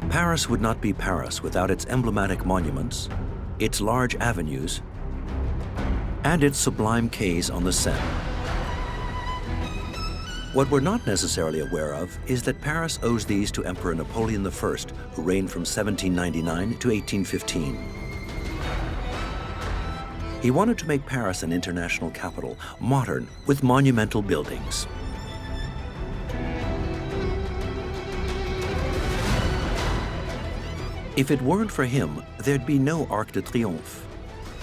Paris would not be Paris without its emblematic monuments, its large avenues, and its sublime quays on the Seine. What we're not necessarily aware of is that Paris owes these to Emperor Napoleon I, who reigned from 1799 to 1815. He wanted to make Paris an international capital, modern, with monumental buildings. If it weren't for him, there'd be no Arc de Triomphe,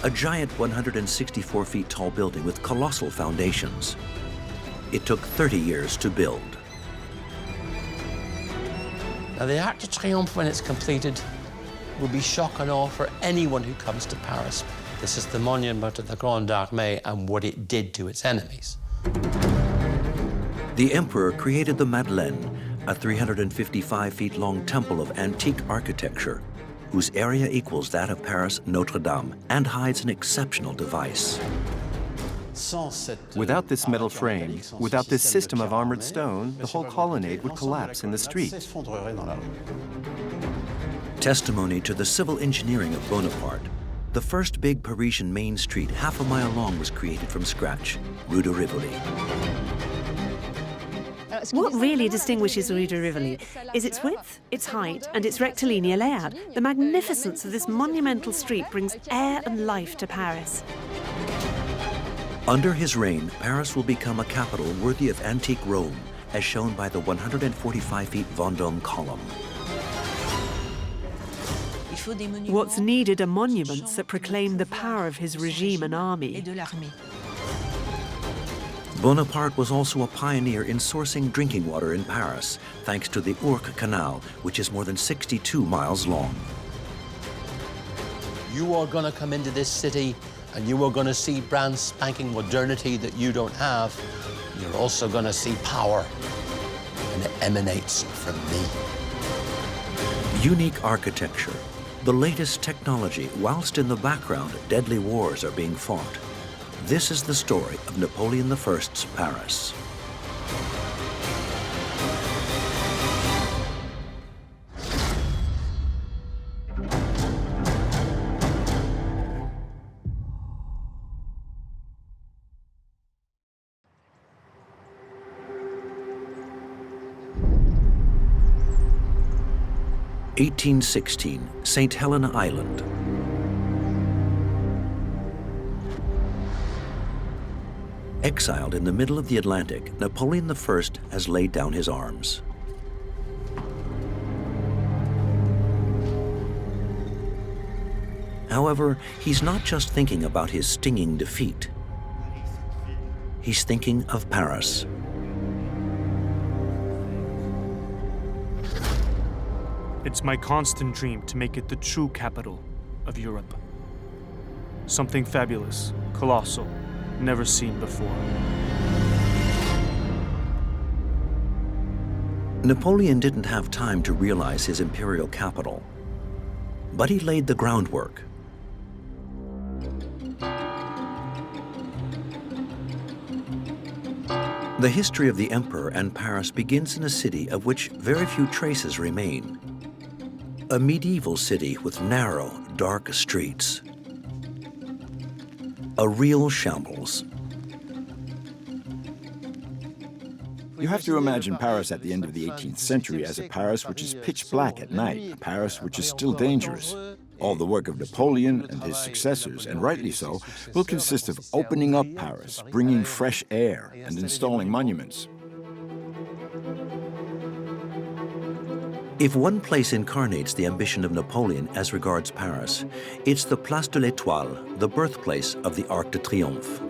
a giant 164 feet tall building with colossal foundations. It took 30 years to build. Now, the Arc de Triomphe, when it's completed, will be shock and awe for anyone who comes to Paris. This is the monument to the Grande Armée and what it did to its enemies. The emperor created the Madeleine, a 355 feet long temple of antique architecture, whose area equals that of Paris Notre Dame and hides an exceptional device. Without this metal frame, without this system of armored stone, the whole colonnade would collapse in the street. Testimony to the civil engineering of Bonaparte, the first big Parisian main street half a mile long was created from scratch, Rue de Rivoli. What really distinguishes Rue de Rivoli is its width, its height, and its rectilinear layout. The magnificence of this monumental street brings air and life to Paris. Under his reign, Paris will become a capital worthy of antique Rome, as shown by the 145 feet Vendôme column. What's needed are monuments that proclaim the power of his regime and army. Bonaparte was also a pioneer in sourcing drinking water in Paris, thanks to the Ourcq Canal, which is more than 62 miles long. You are going to come into this city and you are going to see brand spanking modernity that you don't have. You're also going to see power, and it emanates from me. Unique architecture, the latest technology, whilst in the background, deadly wars are being fought. This is the story of Napoleon I's Paris. (1816) St. Helena Island. Exiled in the middle of the Atlantic, Napoleon I has laid down his arms. However, he's not just thinking about his stinging defeat. He's thinking of Paris. It's my constant dream to make it the true capital of Europe. Something fabulous, colossal, never seen before. Napoleon didn't have time to realize his imperial capital, but he laid the groundwork. The history of the emperor and Paris begins in a city of which very few traces remain. A medieval city with narrow, dark streets. A real shambles. You have to imagine Paris at the end of the 18th century as a Paris which is pitch black at night, a Paris which is still dangerous. All the work of Napoleon and his successors, and rightly so, will consist of opening up Paris, bringing fresh air, and installing monuments. If one place incarnates the ambition of Napoleon as regards Paris, it's the Place de l'Étoile, the birthplace of the Arc de Triomphe.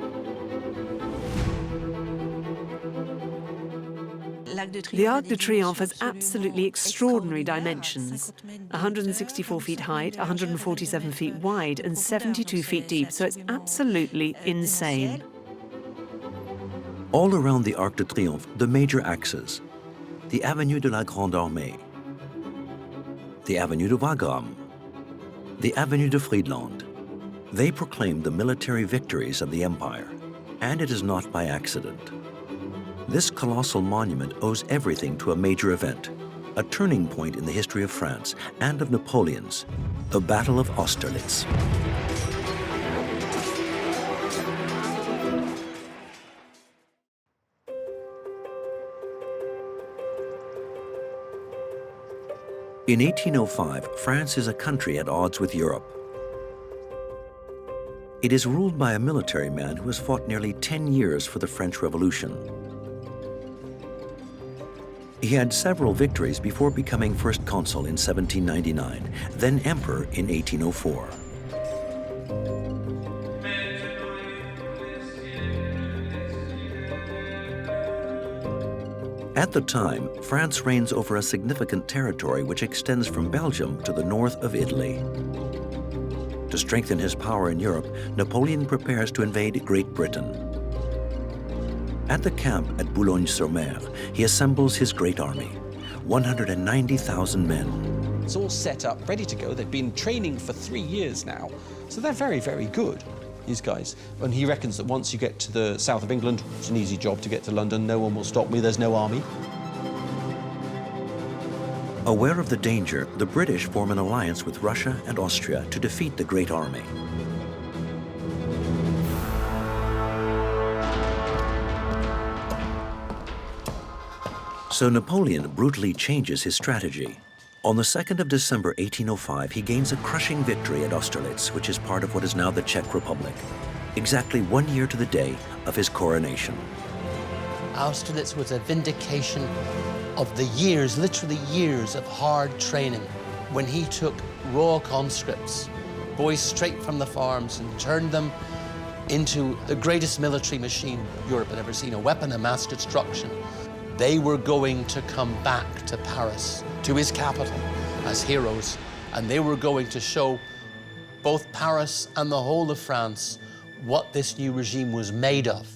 The Arc de Triomphe has absolutely extraordinary dimensions. 164 feet height, 147 feet wide, and 72 feet deep, so it's absolutely insane. All around the Arc de Triomphe, the major axes, the Avenue de la Grande Armée, the Avenue de Wagram, the Avenue de Friedland. They proclaim the military victories of the empire, and it is not by accident. This colossal monument owes everything to a major event, a turning point in the history of France and of Napoleon's, the Battle of Austerlitz. In 1805, France is a country at odds with Europe. It is ruled by a military man who has fought nearly 10 years for the French Revolution. He had several victories before becoming first consul in 1799, then emperor in 1804. At the time, France reigns over a significant territory which extends from Belgium to the north of Italy. To strengthen his power in Europe, Napoleon prepares to invade Great Britain. At the camp at Boulogne-sur-Mer, he assembles his great army, 190,000 men. It's all set up, ready to go. They've been training for 3 years now, so they're very, very good, these guys. And he reckons that once you get to the south of England, it's an easy job to get to London. No one will stop me. There's no army. Aware of the danger, the British form an alliance with Russia and Austria to defeat the Great Army. So Napoleon brutally changes his strategy. On the 2nd of December 1805, he gains a crushing victory at Austerlitz, which is part of what is now the Czech Republic, exactly 1 year to the day of his coronation. Austerlitz was a vindication of the years, literally years, of hard training when he took raw conscripts, boys straight from the farms, and turned them into the greatest military machine Europe had ever seen, a weapon of mass destruction. They were going to come back to Paris, to his capital, as heroes, and they were going to show both Paris and the whole of France what this new regime was made of.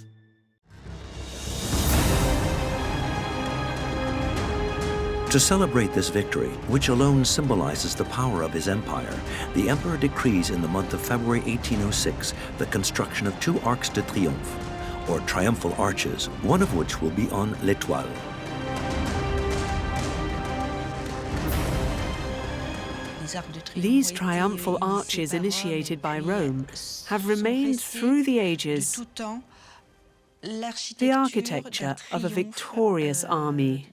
To celebrate this victory, which alone symbolizes the power of his empire, the emperor decrees in the month of February 1806 the construction of 2 Arcs de Triomphe, or triumphal arches, one of which will be on l'Étoile. These triumphal arches initiated by Rome have remained through the ages the architecture of a victorious army.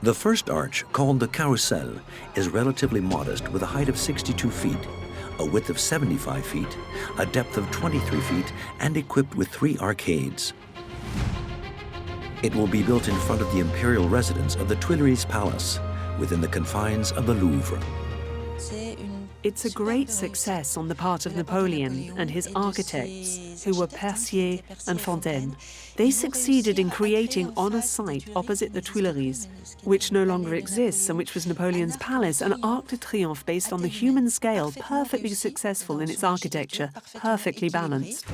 The first arch, called the Carousel, is relatively modest with a height of 62 feet, a width of 75 feet, a depth of 23 feet, and equipped with 3 arcades. It will be built in front of the imperial residence of the Tuileries Palace, within the confines of the Louvre. It's a great success on the part of Napoleon and his architects, who were Percier and Fontaine. They succeeded in creating on a site opposite the Tuileries, which no longer exists and which was Napoleon's palace, an Arc de Triomphe based on the human scale, perfectly successful in its architecture, perfectly balanced.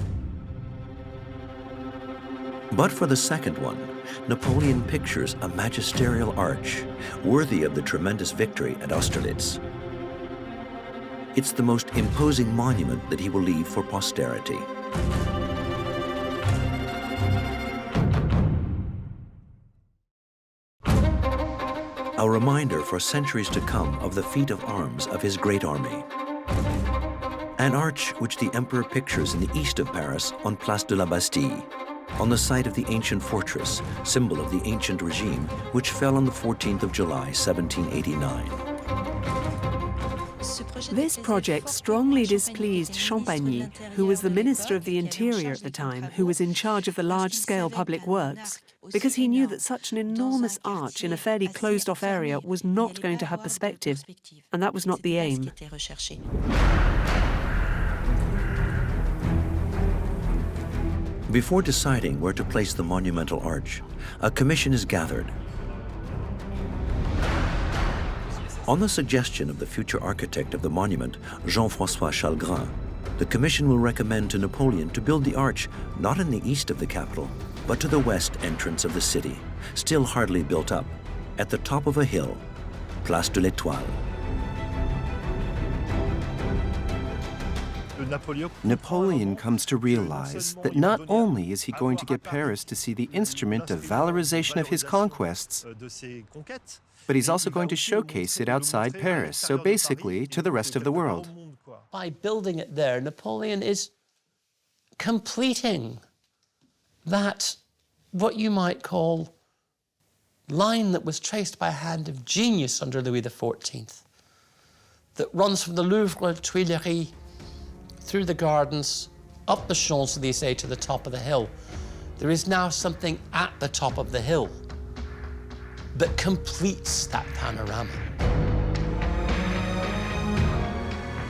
But for the second one, Napoleon pictures a magisterial arch, worthy of the tremendous victory at Austerlitz. It's the most imposing monument that he will leave for posterity. A reminder for centuries to come of the feat of arms of his great army. An arch which the emperor pictures in the east of Paris on Place de la Bastille, on the site of the ancient fortress, symbol of the ancient regime, which fell on the 14th of July, 1789. This project strongly displeased Champagny, who was the Minister of the Interior at the time, who was in charge of the large-scale public works, because he knew that such an enormous arch in a fairly closed-off area was not going to have perspective, and that was not the aim. Before deciding where to place the monumental arch, a commission is gathered. On the suggestion of the future architect of the monument, Jean-François Chalgrin, the commission will recommend to Napoleon to build the arch not in the east of the capital, but to the west entrance of the city, still hardly built up, at the top of a hill, Place de l'Étoile. Napoleon comes to realize that not only is he going to get Paris to see the instrument of valorization of his conquests, but he's also going to showcase it outside Paris, so basically to the rest of the world. By building it there, Napoleon is completing that, what you might call, line that was traced by a hand of genius under Louis XIV, that runs from the Louvre to Tuileries, through the gardens, up the Champs-Élysées to the top of the hill. There is now something at the top of the hill that completes that panorama.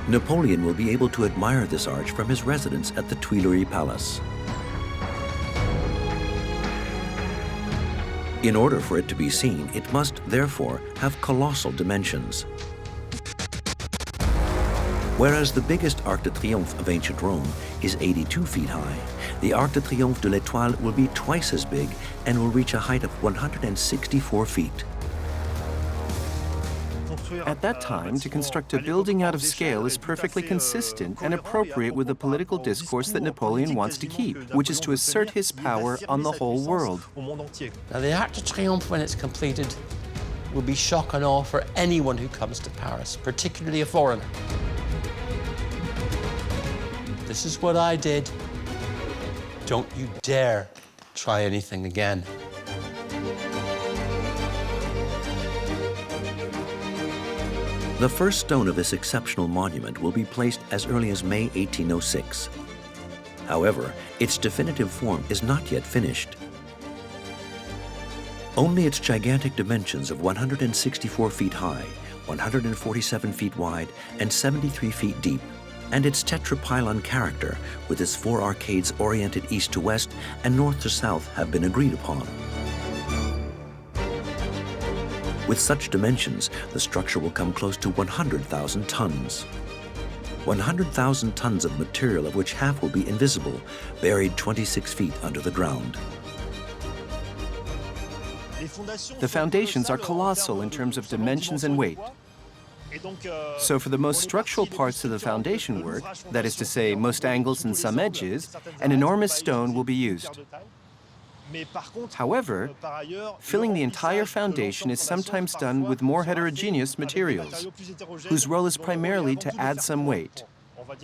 Napoleon will be able to admire this arch from his residence at the Tuileries Palace. In order for it to be seen, it must, therefore, have colossal dimensions. Whereas the biggest Arc de Triomphe of ancient Rome is 82 feet high, the Arc de Triomphe de l'Étoile will be twice as big and will reach a height of 164 feet. At that time, to construct a building out of scale is perfectly consistent and appropriate with the political discourse that Napoleon wants to keep, which is to assert his power on the whole world. Now, the Arc de Triomphe, when it's completed, will be shock and awe for anyone who comes to Paris, particularly a foreigner. This is what I did. Don't you dare try anything again. The first stone of this exceptional monument will be placed as early as May 1806. However, its definitive form is not yet finished. Only its gigantic dimensions of 164 feet high, 147 feet wide, and 73 feet deep, and its tetrapylon character, with its four arcades oriented east to west and north to south, have been agreed upon. With such dimensions, the structure will come close to 100,000 tons. 100,000 tons of material, of which half will be invisible, buried 26 feet under the ground. The foundations are colossal in terms of dimensions and weight. So for the most structural parts of the foundation work, that is to say, most angles and some edges, an enormous stone will be used. However, filling the entire foundation is sometimes done with more heterogeneous materials, whose role is primarily to add some weight,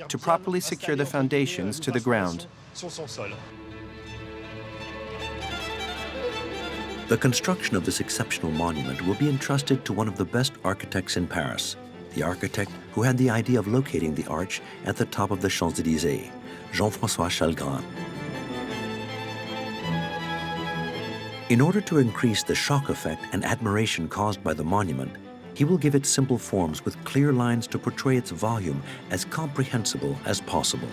to properly secure the foundations to the ground. The construction of this exceptional monument will be entrusted to one of the best architects in Paris, the architect who had the idea of locating the arch at the top of the Champs-Élysées, Jean-François Chalgrin. In order to increase the shock effect and admiration caused by the monument, he will give it simple forms with clear lines to portray its volume as comprehensible as possible.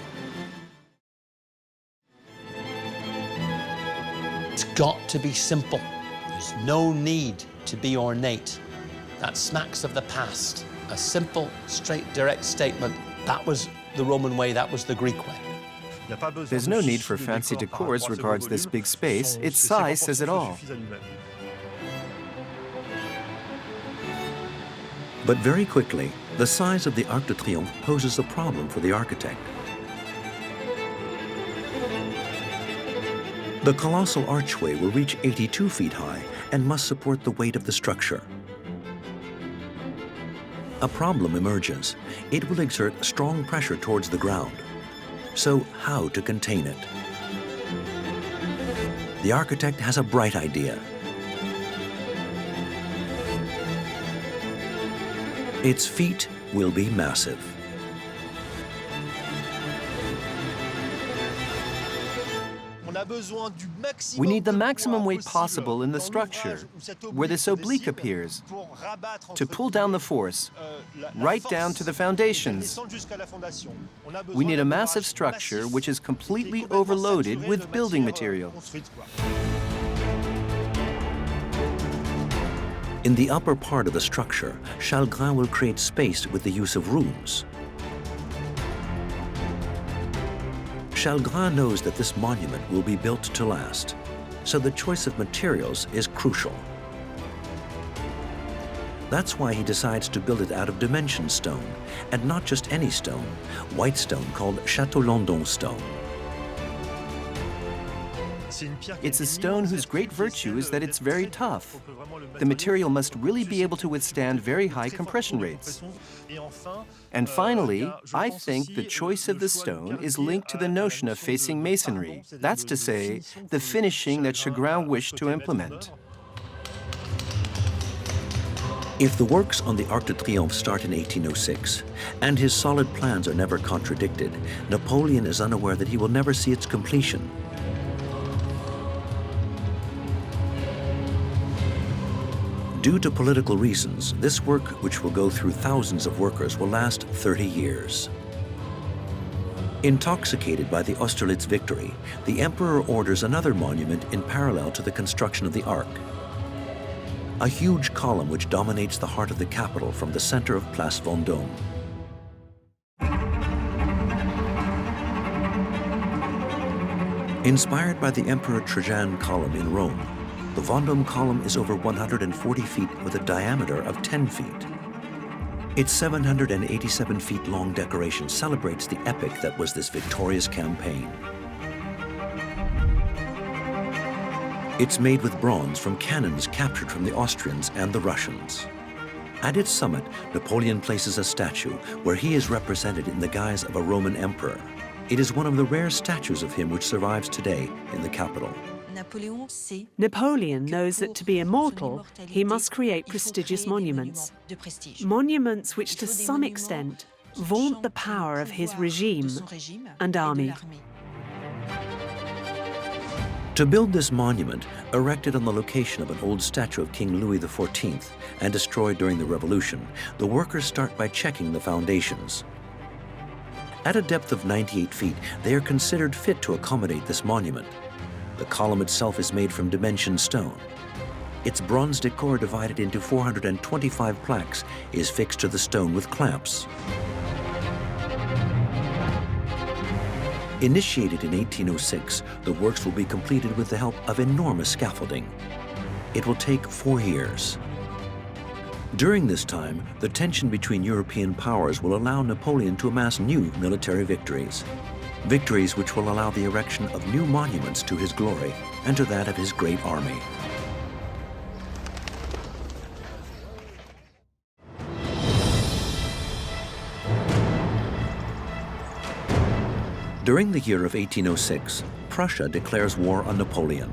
It's got to be simple. There's no need to be ornate. That smacks of the past. A simple, straight, direct statement. That was the Roman way, that was the Greek way. There's no need for fancy decor as regards this big space. Its size says it all. But very quickly, the size of the Arc de Triomphe poses a problem for the architect. The colossal archway will reach 82 feet high and must support the weight of the structure. A problem emerges. It will exert strong pressure towards the ground. So how to contain it? The architect has a bright idea. Its feet will be massive. We need the maximum weight possible in the structure, where this oblique appears, to pull down the force, right down to the foundations. We need a massive structure which is completely overloaded with building material. In the upper part of the structure, Chalgrin will create space with the use of rooms. Chalgrin knows that this monument will be built to last, so the choice of materials is crucial. That's why he decides to build it out of dimension stone, and not just any stone, white stone called Château-Landon stone. It's a stone whose great virtue is that it's very tough. The material must really be able to withstand very high compression rates. And finally, I think the choice of the stone is linked to the notion of facing masonry. That's to say, the finishing that Chagrin wished to implement. If the works on the Arc de Triomphe start in 1806, and his solid plans are never contradicted, Napoleon is unaware that he will never see its completion. Due to political reasons, this work, which will go through thousands of workers, will last 30 years. Intoxicated by the Austerlitz victory, the emperor orders another monument in parallel to the construction of the Arc. A huge column which dominates the heart of the capital from the center of Place Vendôme. Inspired by the Emperor Trajan column in Rome, the Vendôme column is over 140 feet with a diameter of 10 feet. Its 787 feet long decoration celebrates the epic that was this victorious campaign. It's made with bronze from cannons captured from the Austrians and the Russians. At its summit, Napoleon places a statue where he is represented in the guise of a Roman emperor. It is one of the rare statues of him which survives today in the capital. Napoleon knows that to be immortal, he must create prestigious monuments. Monuments which, to some extent, vaunt the power of his regime and army. To build this monument, erected on the location of an old statue of King Louis XIV and destroyed during the Revolution, the workers start by checking the foundations. At a depth of 98 feet, they are considered fit to accommodate this monument. The column itself is made from dimension stone. Its bronze decor, divided into 425 plaques, is fixed to the stone with clamps. Initiated in 1806, the works will be completed with the help of enormous scaffolding. It will take 4 years. During this time, the tension between European powers will allow Napoleon to amass new military victories. Victories which will allow the erection of new monuments to his glory and to that of his great army. During the year of 1806, Prussia declares war on Napoleon.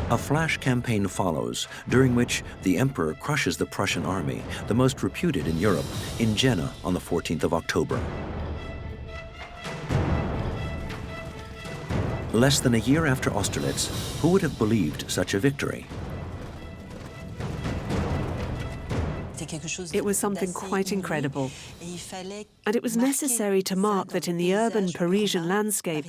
A flash campaign follows, during which the emperor crushes the Prussian army, the most reputed in Europe, in Jena on the 14th of October. Less than a year after Austerlitz, who would have believed such a victory? It was something quite incredible, and it was necessary to mark that in the urban Parisian landscape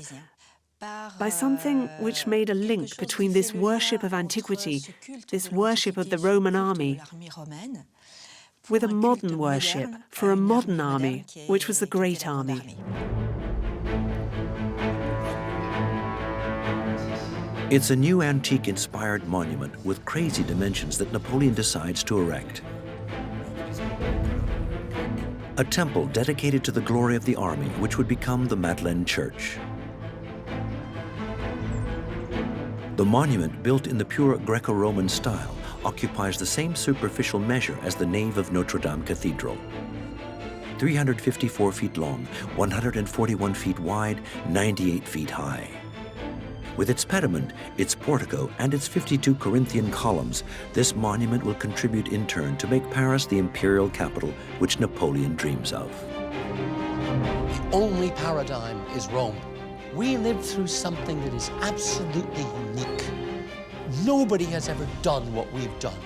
by something which made a link between this worship of antiquity, this worship of the Roman army, with a modern worship for a modern army, which was the Great Army. It's a new antique-inspired monument with crazy dimensions that Napoleon decides to erect. A temple dedicated to the glory of the army, which would become the Madeleine Church. The monument, built in the pure Greco-Roman style, occupies the same superficial measure as the nave of Notre Dame Cathedral. 354 feet long, 141 feet wide, 98 feet high. With its pediment, its portico, and its 52 Corinthian columns, this monument will contribute in turn to make Paris the imperial capital which Napoleon dreams of. The only paradigm is Rome. We live through something that is absolutely unique. Nobody has ever done what we've done.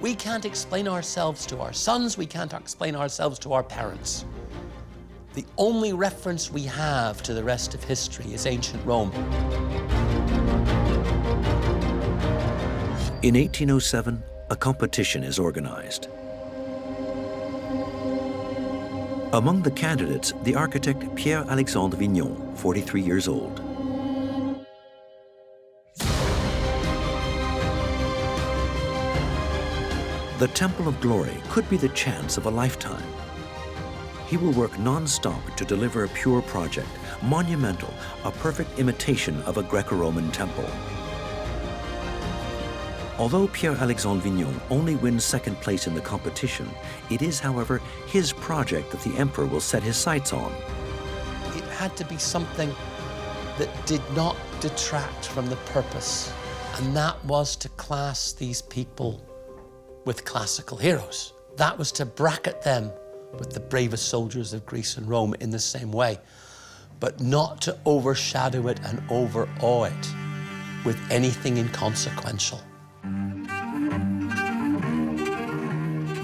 We can't explain ourselves to our sons, we can't explain ourselves to our parents. The only reference we have to the rest of history is ancient Rome. In 1807, a competition is organized. Among the candidates, the architect Pierre-Alexandre Vignon, 43 years old. The Temple of Glory could be the chance of a lifetime. He will work non-stop to deliver a pure project, monumental, a perfect imitation of a Greco-Roman temple. Although Pierre-Alexandre Vignon only wins second place in the competition, it is, however, his project that the emperor will set his sights on. It had to be something that did not detract from the purpose, and that was to class these people with classical heroes. That was to bracket them with the bravest soldiers of Greece and Rome in the same way, but not to overshadow it and overawe it with anything inconsequential.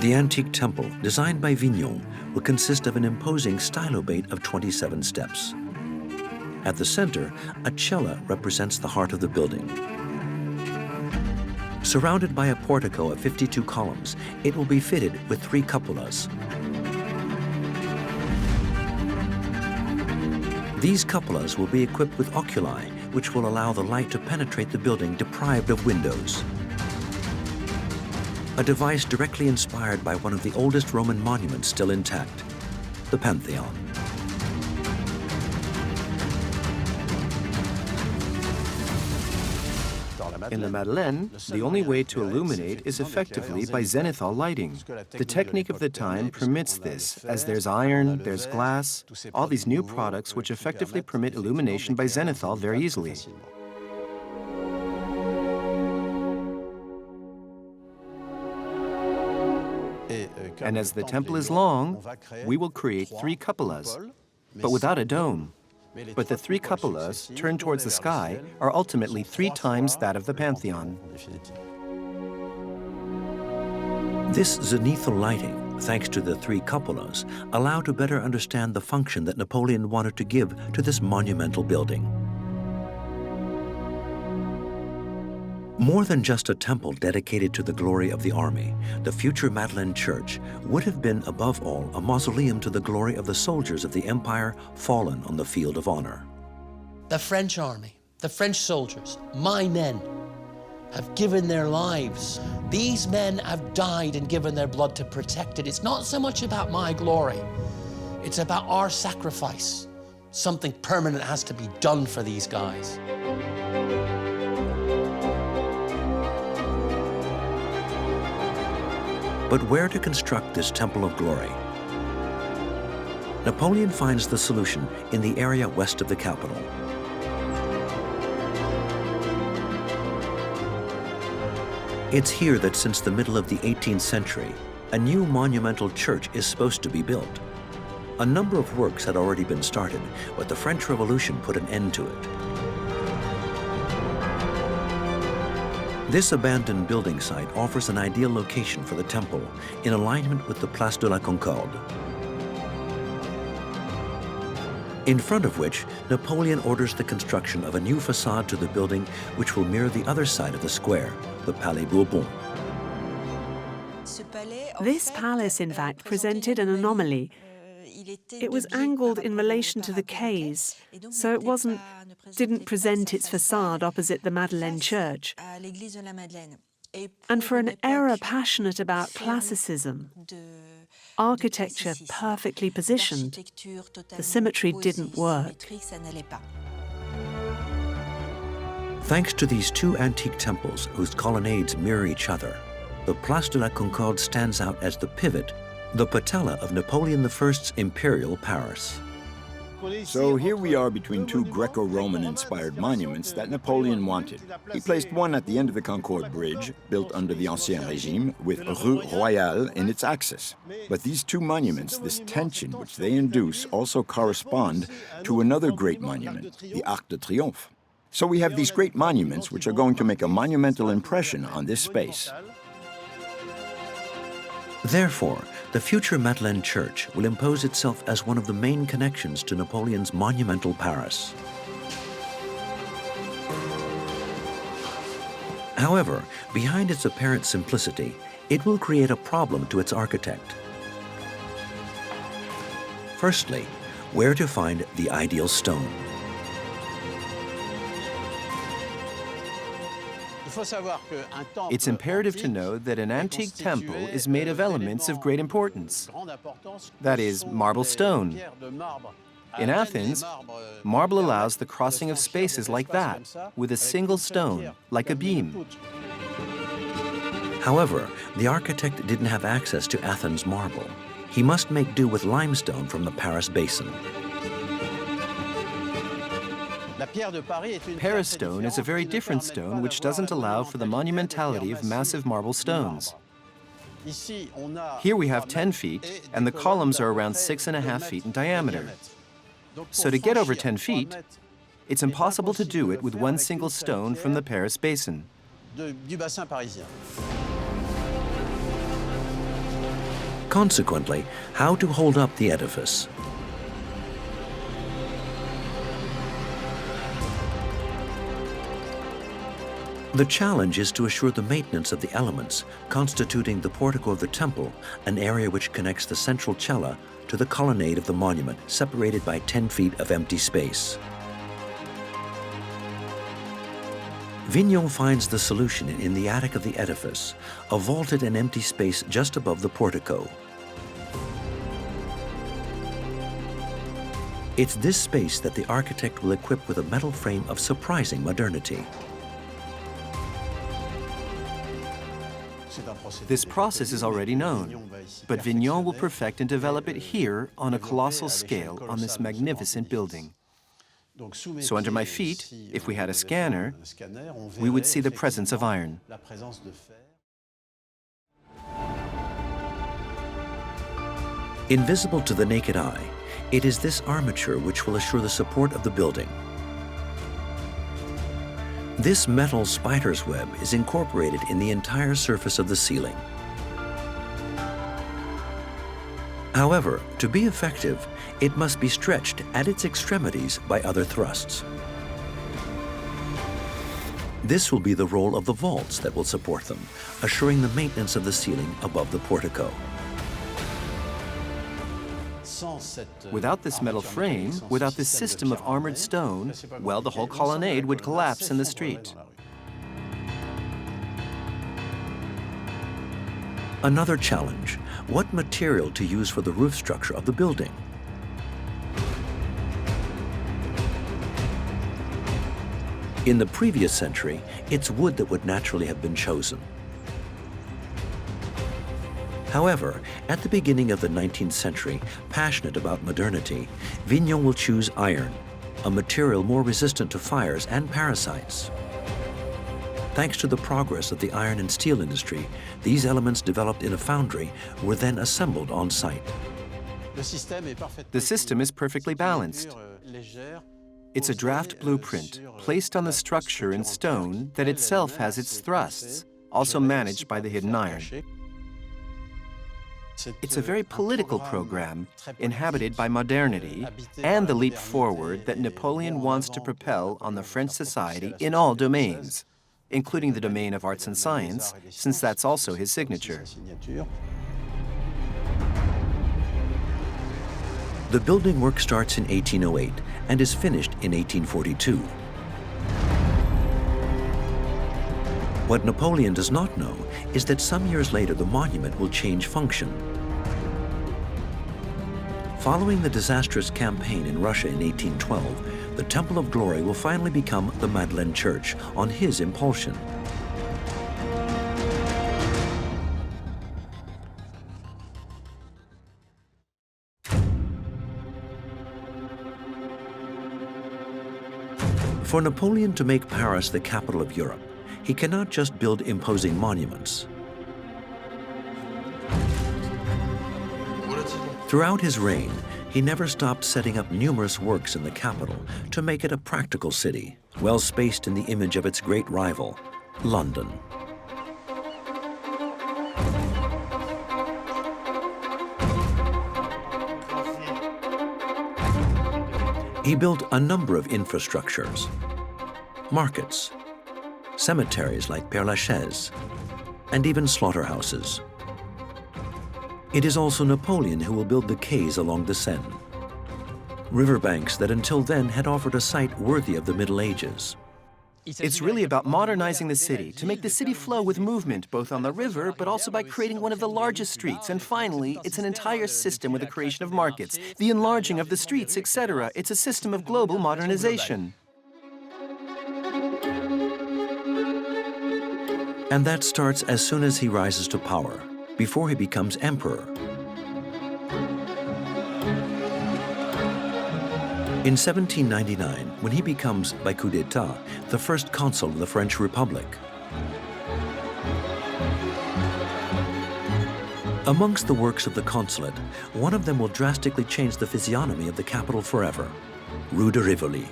The antique temple, designed by Vignon, will consist of an imposing stylobate of 27 steps. At the center, a cella represents the heart of the building. Surrounded by a portico of 52 columns, it will be fitted with 3 cupolas. These cupolas will be equipped with oculi, which will allow the light to penetrate the building deprived of windows. A device directly inspired by one of the oldest Roman monuments still intact, the Pantheon. In the Madeleine, the only way to illuminate is effectively by zenithal lighting. The technique of the time permits this, as there's iron, there's glass, all these new products which effectively permit illumination by zenithal very easily. And as the temple is long, we will create 3 cupolas, but without a dome. But the 3 cupolas, turned towards the sky, are ultimately 3 times that of the Pantheon. This zenithal lighting, thanks to the 3 cupolas, allow to better understand the function that Napoleon wanted to give to this monumental building. More than just a temple dedicated to the glory of the army, the future Madeleine Church would have been, above all, a mausoleum to the glory of the soldiers of the empire fallen on the field of honor. The French army, the French soldiers, my men, have given their lives. These men have died and given their blood to protect it. It's not so much about my glory. It's about our sacrifice. Something permanent has to be done for these guys. But where to construct this Temple of Glory? Napoleon finds the solution in the area west of the capital. It's here that since the middle of the 18th century, a new monumental church is supposed to be built. A number of works had already been started, but the French Revolution put an end to it. This abandoned building site offers an ideal location for the temple in alignment with the Place de la Concorde, in front of which Napoleon orders the construction of a new facade to the building which will mirror the other side of the square, the Palais Bourbon. This palace, in fact, presented an anomaly. It was angled in relation to the quays, so it didn't present its facade opposite the Madeleine Church. And for an era passionate about classicism, architecture perfectly positioned, the symmetry didn't work. Thanks to these 2 antique temples whose colonnades mirror each other, the Place de la Concorde stands out as the pivot, the patella of Napoleon I's imperial Paris. So here we are between 2 Greco-Roman inspired monuments that Napoleon wanted. He placed one at the end of the Concorde Bridge, built under the Ancien Régime, with Rue Royale in its axis. But these 2 monuments, this tension which they induce, also correspond to another great monument, the Arc de Triomphe. So we have these great monuments which are going to make a monumental impression on this space. Therefore, the future Madeleine Church will impose itself as one of the main connections to Napoleon's monumental Paris. However, behind its apparent simplicity, it will create a problem to its architect. Firstly, where to find the ideal stone. It's imperative to know that an antique temple is made of elements of great importance. That is, marble stone. In Athens, marble allows the crossing of spaces like that, with a single stone, like a beam. However, the architect didn't have access to Athens marble. He must make do with limestone from the Paris basin. Paris stone is a very different stone which doesn't allow for the monumentality of massive marble stones. Here we have 10 feet, and the columns are around 6.5 feet in diameter. So to get over 10 feet, it's impossible to do it with one single stone from the Paris basin. Consequently, how to hold up the edifice? The challenge is to assure the maintenance of the elements constituting the portico of the temple, an area which connects the central cella to the colonnade of the monument, separated by 10 feet of empty space. Vignon finds the solution in the attic of the edifice, a vaulted and empty space just above the portico. It's this space that the architect will equip with a metal frame of surprising modernity. This process is already known, but Vignon will perfect and develop it here on a colossal scale on this magnificent building. So under my feet, if we had a scanner, we would see the presence of iron. Invisible to the naked eye, it is this armature which will assure the support of the building. This metal spider's web is incorporated in the entire surface of the ceiling. However, to be effective, it must be stretched at its extremities by other thrusts. This will be the role of the vaults that will support them, assuring the maintenance of the ceiling above the portico. Without this metal frame, without this system of armored stone, well, the whole colonnade would collapse in the street. Another challenge: what material to use for the roof structure of the building? In the previous century, it's wood that would naturally have been chosen. However, at the beginning of the 19th century, passionate about modernity, Vignon will choose iron, a material more resistant to fires and parasites. Thanks to the progress of the iron and steel industry, these elements developed in a foundry were then assembled on site. The system is perfectly balanced. It's a draft blueprint placed on the structure in stone that itself has its thrusts, also managed by the hidden iron. It's a very political program, inhabited by modernity and the leap forward that Napoleon wants to propel on the French society in all domains, including the domain of arts and science, since that's also his signature. The building work starts in 1808 and is finished in 1842. What Napoleon does not know is that some years later the monument will change function. Following the disastrous campaign in Russia in 1812, the Temple of Glory will finally become the Madeleine Church on his impulsion. For Napoleon to make Paris the capital of Europe, he cannot just build imposing monuments. Throughout his reign, he never stopped setting up numerous works in the capital to make it a practical city, well spaced in the image of its great rival, London. He built a number of infrastructures: markets, cemeteries like Père Lachaise, and even slaughterhouses. It is also Napoleon who will build the quays along the Seine, riverbanks that until then had offered a site worthy of the Middle Ages. It's really about modernizing the city, to make the city flow with movement, both on the river, but also by creating one of the largest streets. And finally, it's an entire system with the creation of markets, the enlarging of the streets, etc. It's a system of global modernization. And that starts as soon as he rises to power, before he becomes emperor. In 1799, when he becomes, by coup d'etat, the first consul of the French Republic. Amongst the works of the consulate, one of them will drastically change the physiognomy of the capital forever, Rue de Rivoli.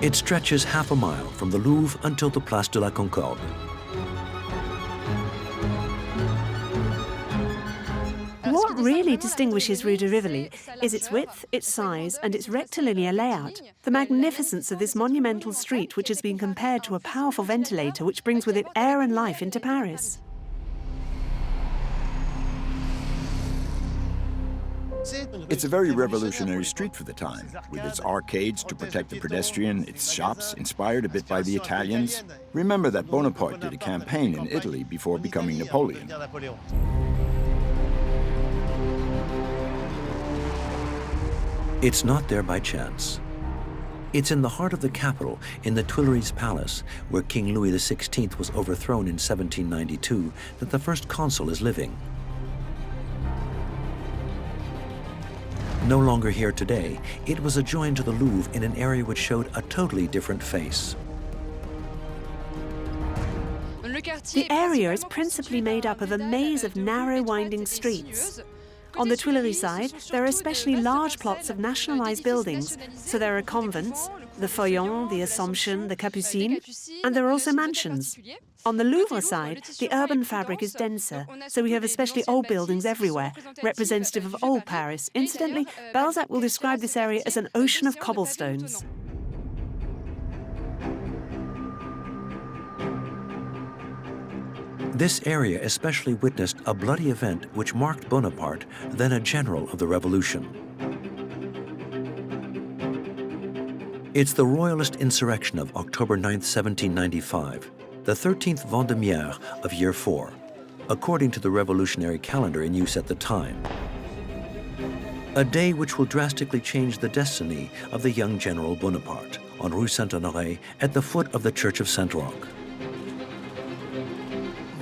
It stretches half a mile from the Louvre until the Place de la Concorde. What really distinguishes Rue de Rivoli is its width, its size, and its rectilinear layout. The magnificence of this monumental street, which has been compared to a powerful ventilator which brings with it air and life into Paris. It's a very revolutionary street for the time, with its arcades to protect the pedestrian, its shops inspired a bit by the Italians. Remember that Bonaparte did a campaign in Italy before becoming Napoleon. It's not there by chance. It's in the heart of the capital, in the Tuileries Palace, where King Louis XVI was overthrown in 1792, that the first consul is living. No longer here today, it was adjoined to the Louvre in an area which showed a totally different face. The area is principally made up of a maze of narrow, winding streets. On the Tuileries side, there are especially large plots of nationalized buildings. So there are convents, the Feuillants, the Assomption, the Capucines, and there are also mansions. On the Louvre side, the urban fabric is denser, so we have especially old buildings everywhere, representative of old Paris. Incidentally, Balzac will describe this area as an ocean of cobblestones. This area especially witnessed a bloody event which marked Bonaparte, then a general of the revolution. It's the royalist insurrection of October 9, 1795, the 13th Vendémiaire of year 4, according to the revolutionary calendar in use at the time. A day which will drastically change the destiny of the young General Bonaparte on Rue Saint-Honoré at the foot of the Church of Saint-Roch.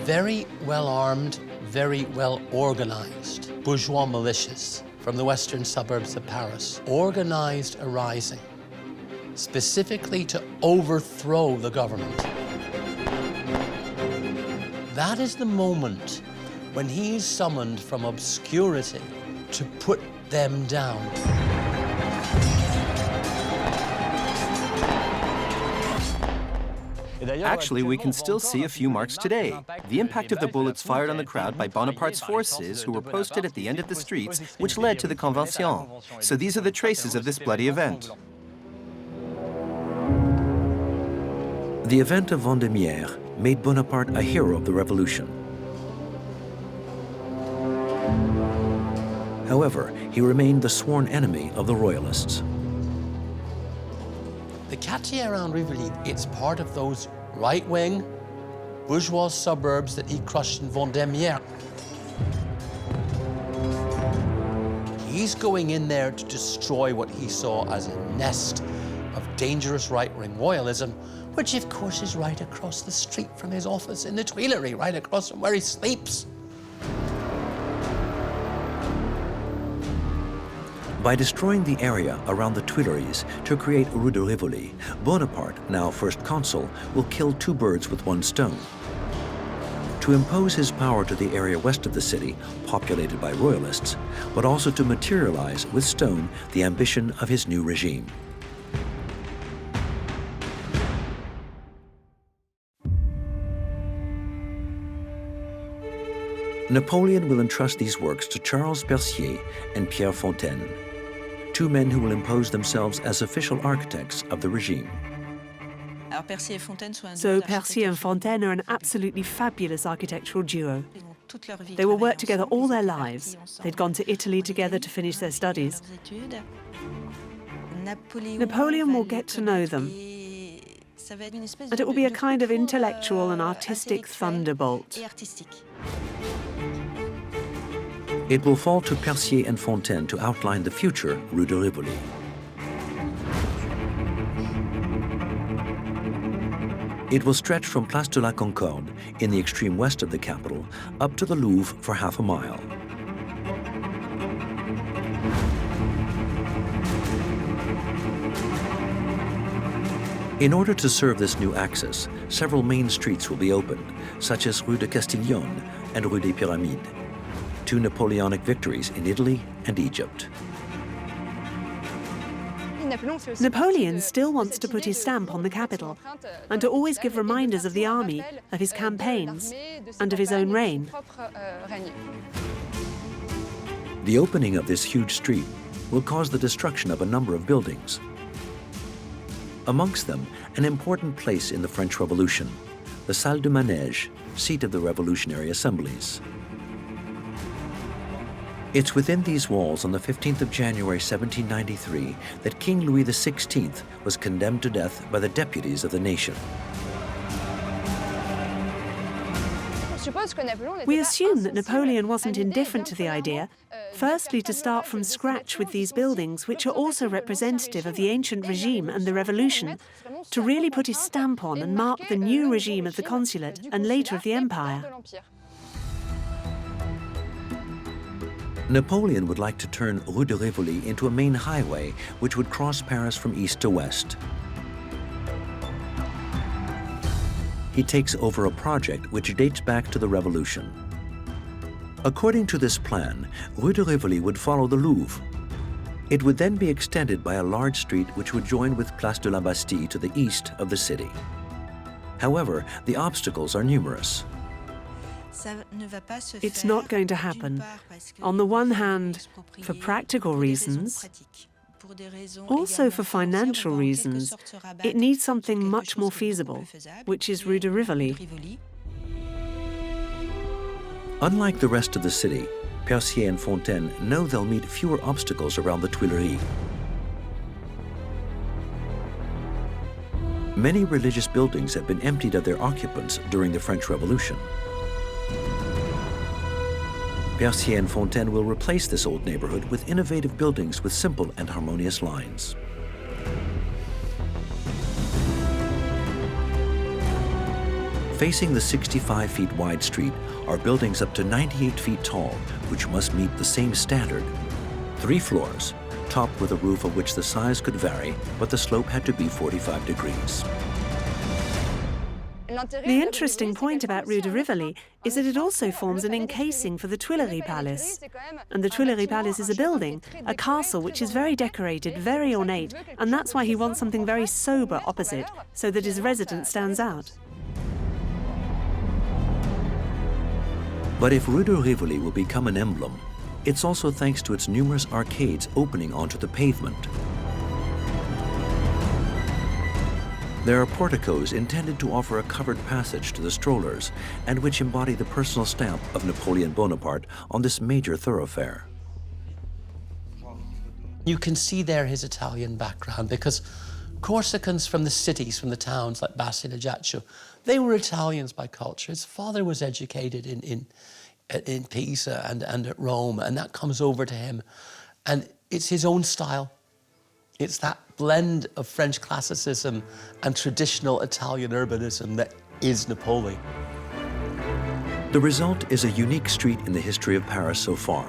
Very well armed, very well organized bourgeois militias from the western suburbs of Paris organized a rising specifically to overthrow the government. That is the moment when he is summoned from obscurity to put them down. Actually, we can still see a few marks today. The impact of the bullets fired on the crowd by Bonaparte's forces who were posted at the end of the streets, which led to the Convention. So these are the traces of this bloody event. The event of Vendémiaire made Bonaparte a hero of the revolution. However, he remained the sworn enemy of the royalists. The quartier around Rivoli, it's part of those right-wing bourgeois suburbs that he crushed in Vendémiaire. He's going in there to destroy what he saw as a nest of dangerous right-wing royalism, which of course is right across the street from his office in the Tuileries, right across from where he sleeps. By destroying the area around the Tuileries to create Rue de Rivoli, Bonaparte, now first consul, will kill two birds with one stone. To impose his power to the area west of the city, populated by royalists, but also to materialize with stone the ambition of his new regime. Napoleon will entrust these works to Charles Percier and Pierre Fontaine, two men who will impose themselves as official architects of the regime. So Percier and Fontaine are an absolutely fabulous architectural duo. They will work together all their lives. They'd gone to Italy together to finish their studies. Napoleon will get to know them, and it will be a kind of intellectual and artistic thunderbolt. It will fall to Percier and Fontaine to outline the future Rue de Rivoli. It will stretch from Place de la Concorde, in the extreme west of the capital, up to the Louvre for half a mile. In order to serve this new axis, several main streets will be opened, such as Rue de Castiglione and Rue des Pyramides, two Napoleonic victories in Italy and Egypt. Napoleon still wants to put his stamp on the capital and to always give reminders of the army, of his campaigns, and of his own reign. The opening of this huge street will cause the destruction of a number of buildings. Amongst them, an important place in the French Revolution, the Salle du Manège, seat of the revolutionary assemblies. It's within these walls on the 15th of January 1793 that King Louis XVI was condemned to death by the deputies of the nation. We assume that Napoleon wasn't indifferent to the idea, firstly to start from scratch with these buildings, which are also representative of the ancient regime and the revolution, to really put his stamp on and mark the new regime of the consulate and later of the empire. Napoleon would like to turn Rue de Rivoli into a main highway which would cross Paris from east to west. He takes over a project which dates back to the Revolution. According to this plan, Rue de Rivoli would follow the Louvre. It would then be extended by a large street which would join with Place de la Bastille to the east of the city. However, the obstacles are numerous. It's not going to happen. On the one hand, for practical reasons, also for financial reasons, it needs something much more feasible, which is Rue de Rivoli. Unlike the rest of the city, Percier and Fontaine know they'll meet fewer obstacles around the Tuileries. Many religious buildings have been emptied of their occupants during the French Revolution. Percier and Fontaine will replace this old neighborhood with innovative buildings with simple and harmonious lines. Facing the 65 feet wide street are buildings up to 98 feet tall, which must meet the same standard. 3 floors, topped with a roof of which the size could vary, but the slope had to be 45 degrees. The interesting point about Rue de Rivoli is that it also forms an encasing for the Tuileries Palace. And the Tuileries Palace is a building, a castle which is very decorated, very ornate, and that's why he wants something very sober opposite, so that his residence stands out. But if Rue de Rivoli will become an emblem, it's also thanks to its numerous arcades opening onto the pavement. There are porticos intended to offer a covered passage to the strollers and which embody the personal stamp of Napoleon Bonaparte on this major thoroughfare. You can see there his Italian background because Corsicans from the cities, from the towns like Bassi and Ajaccio, they were Italians by culture. His father was educated in Pisa and at Rome, and that comes over to him. And it's his own style. It's that blend of French classicism and traditional Italian urbanism that is Napoleon. The result is a unique street in the history of Paris so far.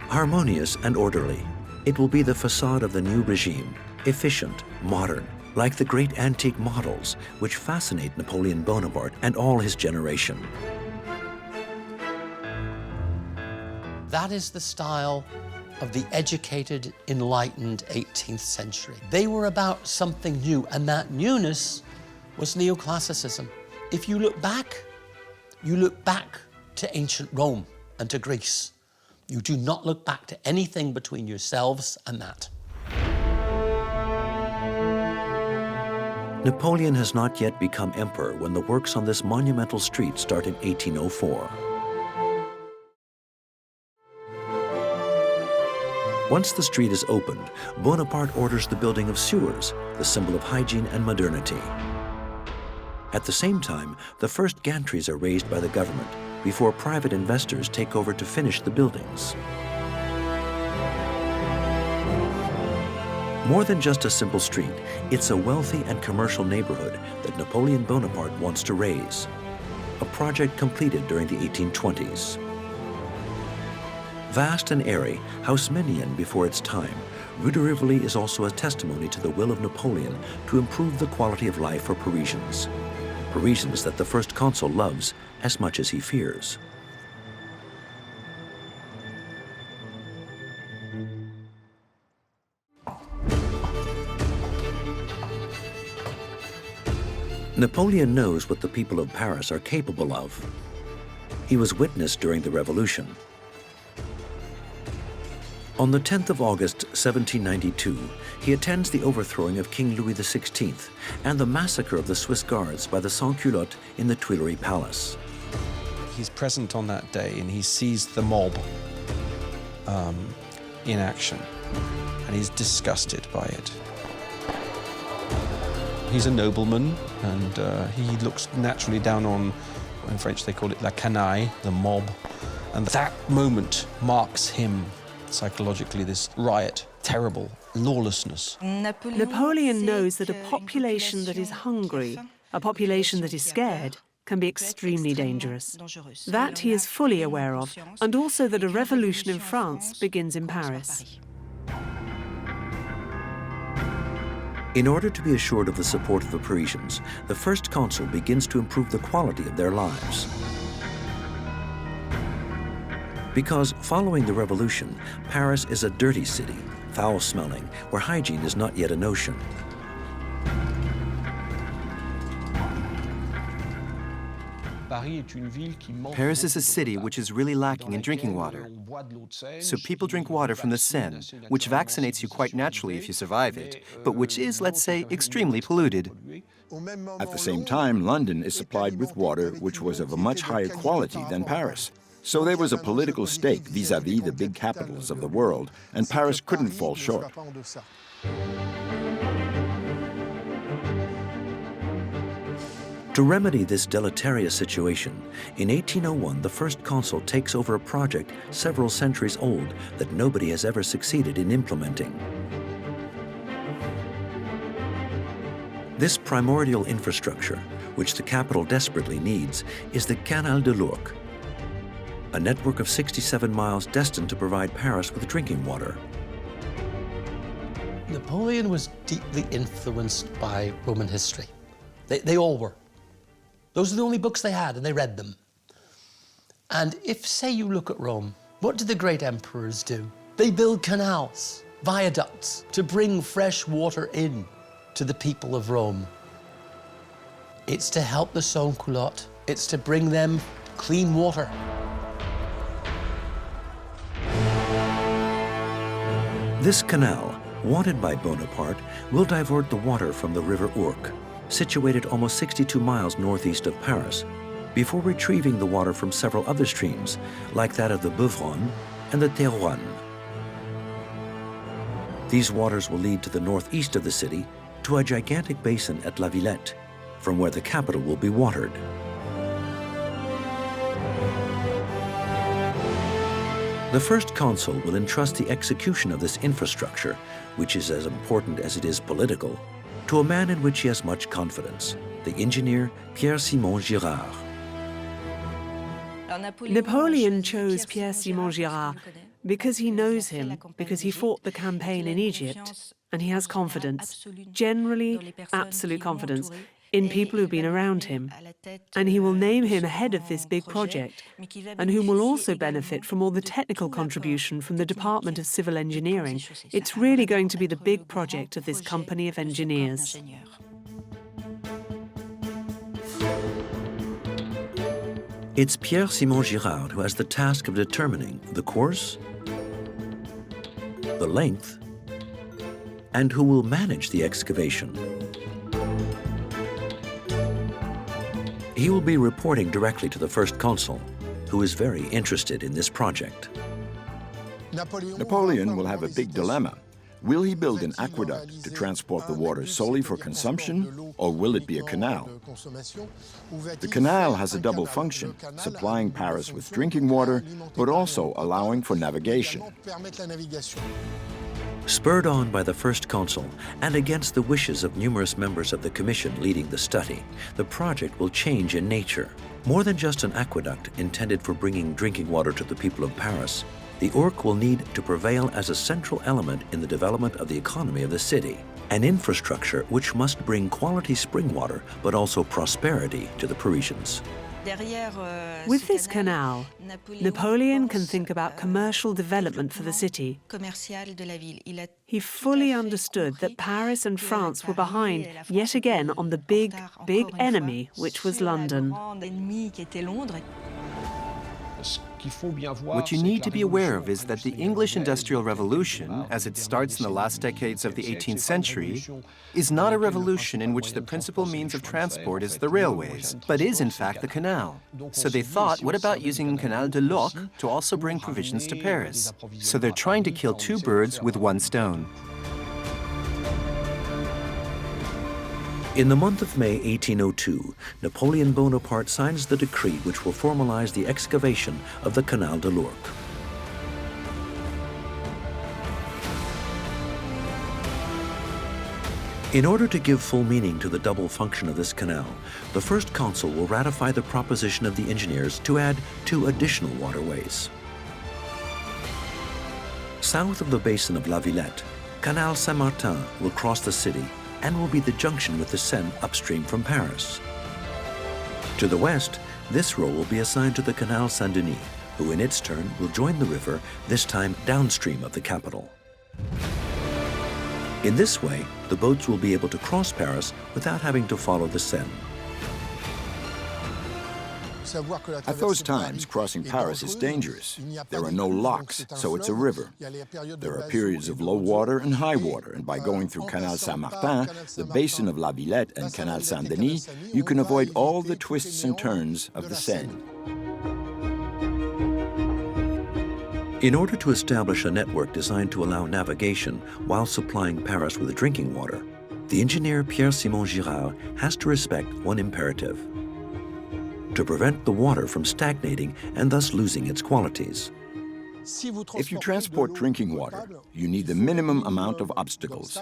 Harmonious and orderly, it will be the facade of the new regime, efficient, modern, like the great antique models which fascinate Napoleon Bonaparte and all his generation. That is the style of the educated, enlightened 18th century. They were about something new, and that newness was neoclassicism. If you look back to ancient Rome and to Greece. You do not look back to anything between yourselves and that. Napoleon has not yet become emperor when the works on this monumental street start in 1804. Once the street is opened, Bonaparte orders the building of sewers, the symbol of hygiene and modernity. At the same time, the first gantries are raised by the government before private investors take over to finish the buildings. More than just a simple street, it's a wealthy and commercial neighborhood that Napoleon Bonaparte wants to raise, a project completed during the 1820s. Vast and airy, Haussmannian before its time, Rue de Rivoli is also a testimony to the will of Napoleon to improve the quality of life for Parisians. Parisians that the first consul loves as much as he fears. Napoleon knows what the people of Paris are capable of. He was witness during the Revolution. On the 10th of August, 1792, he attends the overthrowing of King Louis XVI and the massacre of the Swiss Guards by the sans-culottes in the Tuileries Palace. He's present on that day and he sees the mob in action, and he's disgusted by it. He's a nobleman, and he looks naturally down on, in French they call it la canaille, the mob, and that moment marks him psychologically, this riot, terrible lawlessness. Napoleon knows that a population that is hungry, a population that is scared, can be extremely dangerous. That he is fully aware of, and also that a revolution in France begins in Paris. In order to be assured of the support of the Parisians, the first consul begins to improve the quality of their lives. Because following the revolution, Paris is a dirty city, foul-smelling, where hygiene is not yet a notion. Paris is a city which is really lacking in drinking water. So people drink water from the Seine, which vaccinates you quite naturally if you survive it, but which is, let's say, extremely polluted. At the same time, London is supplied with water which was of a much higher quality than Paris. So there was a political stake vis-à-vis the big capitals of the world, and Paris couldn't fall short. To remedy this deleterious situation, in 1801 the first consul takes over a project several centuries old that nobody has ever succeeded in implementing. This primordial infrastructure, which the capital desperately needs, is the Canal de l'Ourcq, a network of 67 miles destined to provide Paris with drinking water. Napoleon was deeply influenced by Roman history. They all were. Those are the only books they had, and they read them. And if, say, you look at Rome, what did the great emperors do? They build canals, viaducts, to bring fresh water in to the people of Rome. It's to help the sans-culottes. It's to bring them clean water. This canal, wanted by Bonaparte, will divert the water from the river Ourcq, situated almost 62 miles northeast of Paris, before retrieving the water from several other streams, like that of the Beuvron and the Thérouanne. These waters will lead to the northeast of the city, to a gigantic basin at La Villette, from where the capital will be watered. The first consul will entrust the execution of this infrastructure, which is as important as it is political, to a man in which he has much confidence, the engineer Pierre-Simon Girard. Napoleon chose Pierre-Simon Girard because he knows him, because he fought the campaign in Egypt, and he has confidence, generally absolute confidence, in people who've been around him. And he will name him head of this big project, and whom will also benefit from all the technical contribution from the Department of Civil Engineering. It's really going to be the big project of this company of engineers. It's Pierre-Simon Girard who has the task of determining the course, the length, and who will manage the excavation. He will be reporting directly to the first consul, who is very interested in this project. Napoleon will have a big dilemma. Will he build an aqueduct to transport the water solely for consumption, or will it be a canal? The canal has a double function, supplying Paris with drinking water, but also allowing for navigation. Spurred on by the first consul and against the wishes of numerous members of the commission leading the study, the project will change in nature. More than just an aqueduct intended for bringing drinking water to the people of Paris, the Ourcq will need to prevail as a central element in the development of the economy of the city, an infrastructure which must bring quality spring water but also prosperity to the Parisians. With this canal, Napoleon can think about commercial development for the city. He fully understood that Paris and France were behind, yet again, on the big enemy, which was London. What you need to be aware of is that the English Industrial Revolution, as it starts in the last decades of the 18th century, is not a revolution in which the principal means of transport is the railways, but is in fact the canal. So they thought, what about using Canal de l'Ourcq to also bring provisions to Paris? So they're trying to kill two birds with one stone. In the month of May 1802, Napoleon Bonaparte signs the decree which will formalize the excavation of the Canal de l'Ourcq. In order to give full meaning to the double function of this canal, the first consul will ratify the proposition of the engineers to add 2 additional waterways. South of the basin of La Villette, Canal Saint-Martin will cross the city and will be the junction with the Seine upstream from Paris. To the west, this role will be assigned to the Canal Saint-Denis, who in its turn will join the river, this time downstream of the capital. In this way, the boats will be able to cross Paris without having to follow the Seine. At those times, crossing Paris is dangerous. There are no locks, so it's a river. There are periods of low water and high water, and by going through Canal Saint-Martin, the basin of La Villette and Canal Saint-Denis, you can avoid all the twists and turns of the Seine. In order to establish a network designed to allow navigation while supplying Paris with drinking water, the engineer Pierre-Simon Girard has to respect one imperative: to prevent the water from stagnating and thus losing its qualities. If you transport drinking water, you need the minimum amount of obstacles.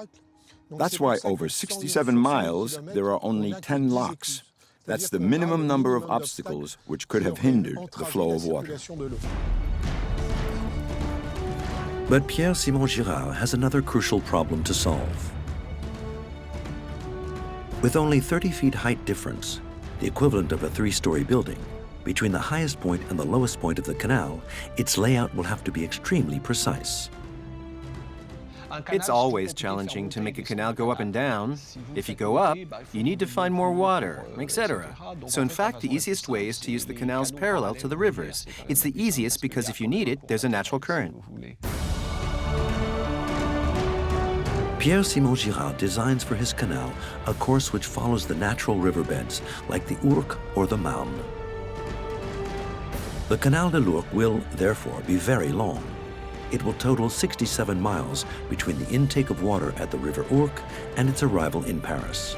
That's why over 67 miles, there are only 10 locks. That's the minimum number of obstacles which could have hindered the flow of water. But Pierre-Simon Girard has another crucial problem to solve. With only 30 feet height difference, the equivalent of a 3-story building, between the highest point and the lowest point of the canal, its layout will have to be extremely precise. It's always challenging to make a canal go up and down. If you go up, you need to find more water, etc. So in fact, the easiest way is to use the canals parallel to the rivers. It's the easiest because if you need it, there's a natural current. Pierre-Simon Girard designs for his canal a course which follows the natural riverbeds like the Ourcq or the Marne. The Canal de l'Ourcq will, therefore, be very long. It will total 67 miles between the intake of water at the River Ourcq and its arrival in Paris.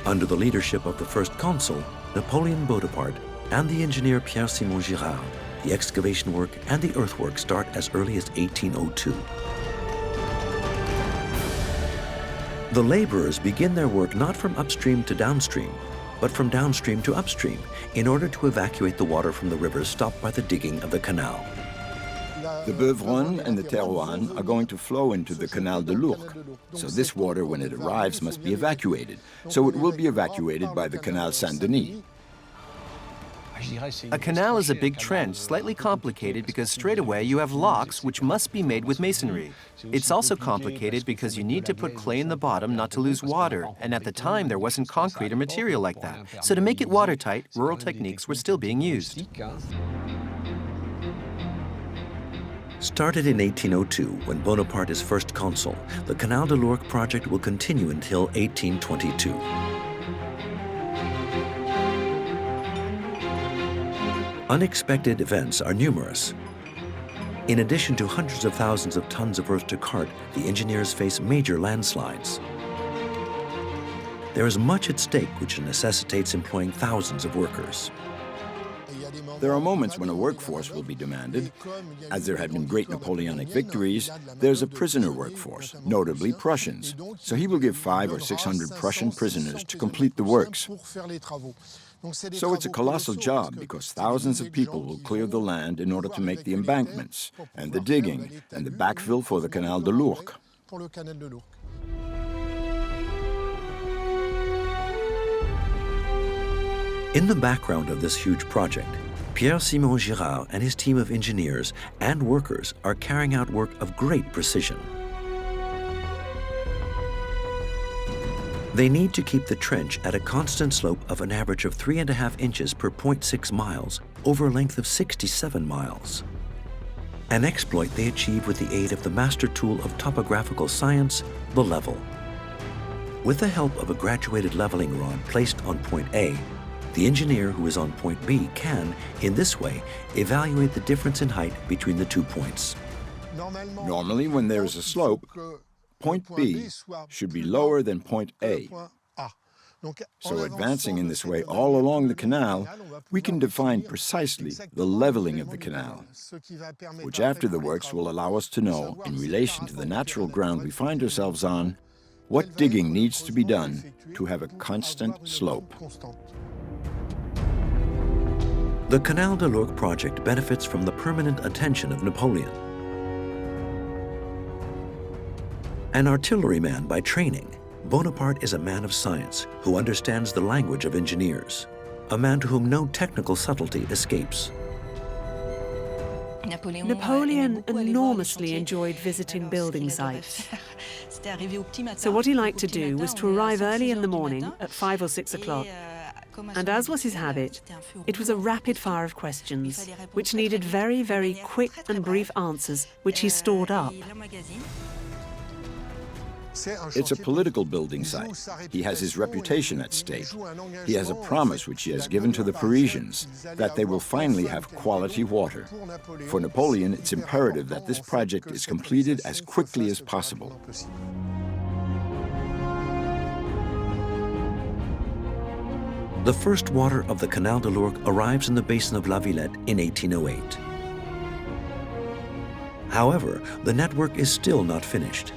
Under the leadership of the first consul, Napoleon Bonaparte, and the engineer Pierre-Simon Girard, the excavation work and the earthwork start as early as 1802. The laborers begin their work not from upstream to downstream, but from downstream to upstream in order to evacuate the water from the rivers stopped by the digging of the canal. The Beuvron and the Terouanne are going to flow into the Canal de l'Ourcq. So this water, when it arrives, must be evacuated. So it will be evacuated by the Canal Saint-Denis. A canal is a big trench, slightly complicated because straight away you have locks which must be made with masonry. It's also complicated because you need to put clay in the bottom not to lose water, and at the time there wasn't concrete or material like that. So to make it watertight, rural techniques were still being used. Started in 1802, when Bonaparte is first consul, the Canal de l'Ourcq project will continue until 1822. Unexpected events are numerous. In addition to hundreds of thousands of tons of earth to cart, the engineers face major landslides. There is much at stake which necessitates employing thousands of workers. There are moments when a workforce will be demanded. As there had been great Napoleonic victories, there's a prisoner workforce, notably Prussians. So he will give 500 or 600 Prussian prisoners to complete the works. So it's a colossal job because thousands of people will clear the land in order to make the embankments and the digging and the backfill for the Canal de l'Ourcq. In the background of this huge project, Pierre-Simon Girard and his team of engineers and workers are carrying out work of great precision. They need to keep the trench at a constant slope of an average of 3.5 inches per 0.6 miles over a length of 67 miles. An exploit they achieve with the aid of the master tool of topographical science, the level. With the help of a graduated leveling rod placed on point A, the engineer who is on point B can, in this way, evaluate the difference in height between the 2 points. Normally, when there is a slope, point B should be lower than point A. So advancing in this way all along the canal, we can define precisely the leveling of the canal, which after the works will allow us to know, in relation to the natural ground we find ourselves on, what digging needs to be done to have a constant slope. The Canal de l'Ourcq project benefits from the permanent attention of Napoleon. An artilleryman by training, Bonaparte is a man of science who understands the language of engineers, a man to whom no technical subtlety escapes. Napoleon enormously enjoyed visiting building sites. So what he liked to do was to arrive early in the morning at 5 or 6 o'clock. And as was his habit, it was a rapid fire of questions, which needed very, very quick and brief answers, which he stored up. It's a political building site. He has his reputation at stake. He has a promise which he has given to the Parisians, that they will finally have quality water. For Napoleon, it's imperative that this project is completed as quickly as possible. The first water of the Canal de l'Ourcq arrives in the basin of La Villette in 1808. However, the network is still not finished.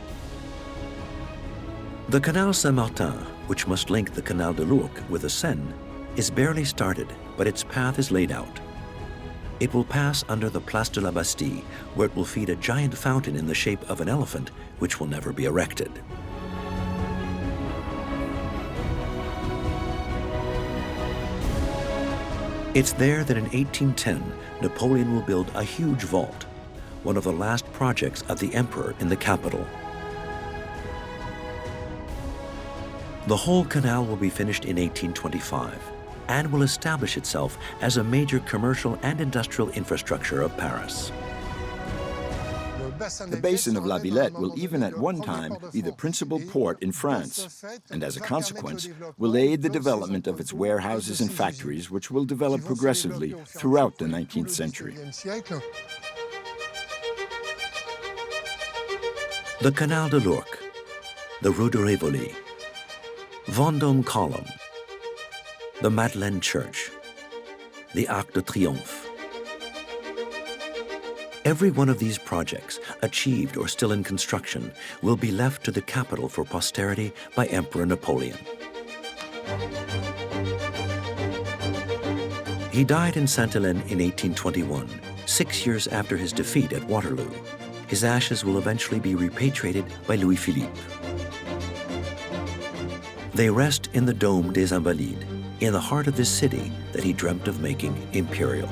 The Canal Saint-Martin, which must link the Canal de l'Ourcq with the Seine, is barely started, but its path is laid out. It will pass under the Place de la Bastille, where it will feed a giant fountain in the shape of an elephant, which will never be erected. It's there that in 1810, Napoleon will build a huge vault, one of the last projects of the emperor in the capital. The whole canal will be finished in 1825 and will establish itself as a major commercial and industrial infrastructure of Paris. The basin of La Villette will even at one time be the principal port in France, and as a consequence, will aid the development of its warehouses and factories, which will develop progressively throughout the 19th century. The Canal de l'Ourcq, the Rue de Rivoli, Vendôme Column, the Madeleine Church, the Arc de Triomphe. Every one of these projects, achieved or still in construction, will be left to the capital for posterity by Emperor Napoleon. He died in Sainte-Hélène in 1821, 6 years after his defeat at Waterloo. His ashes will eventually be repatriated by Louis-Philippe. They rest in the Dôme des Invalides, in the heart of this city that he dreamt of making imperial.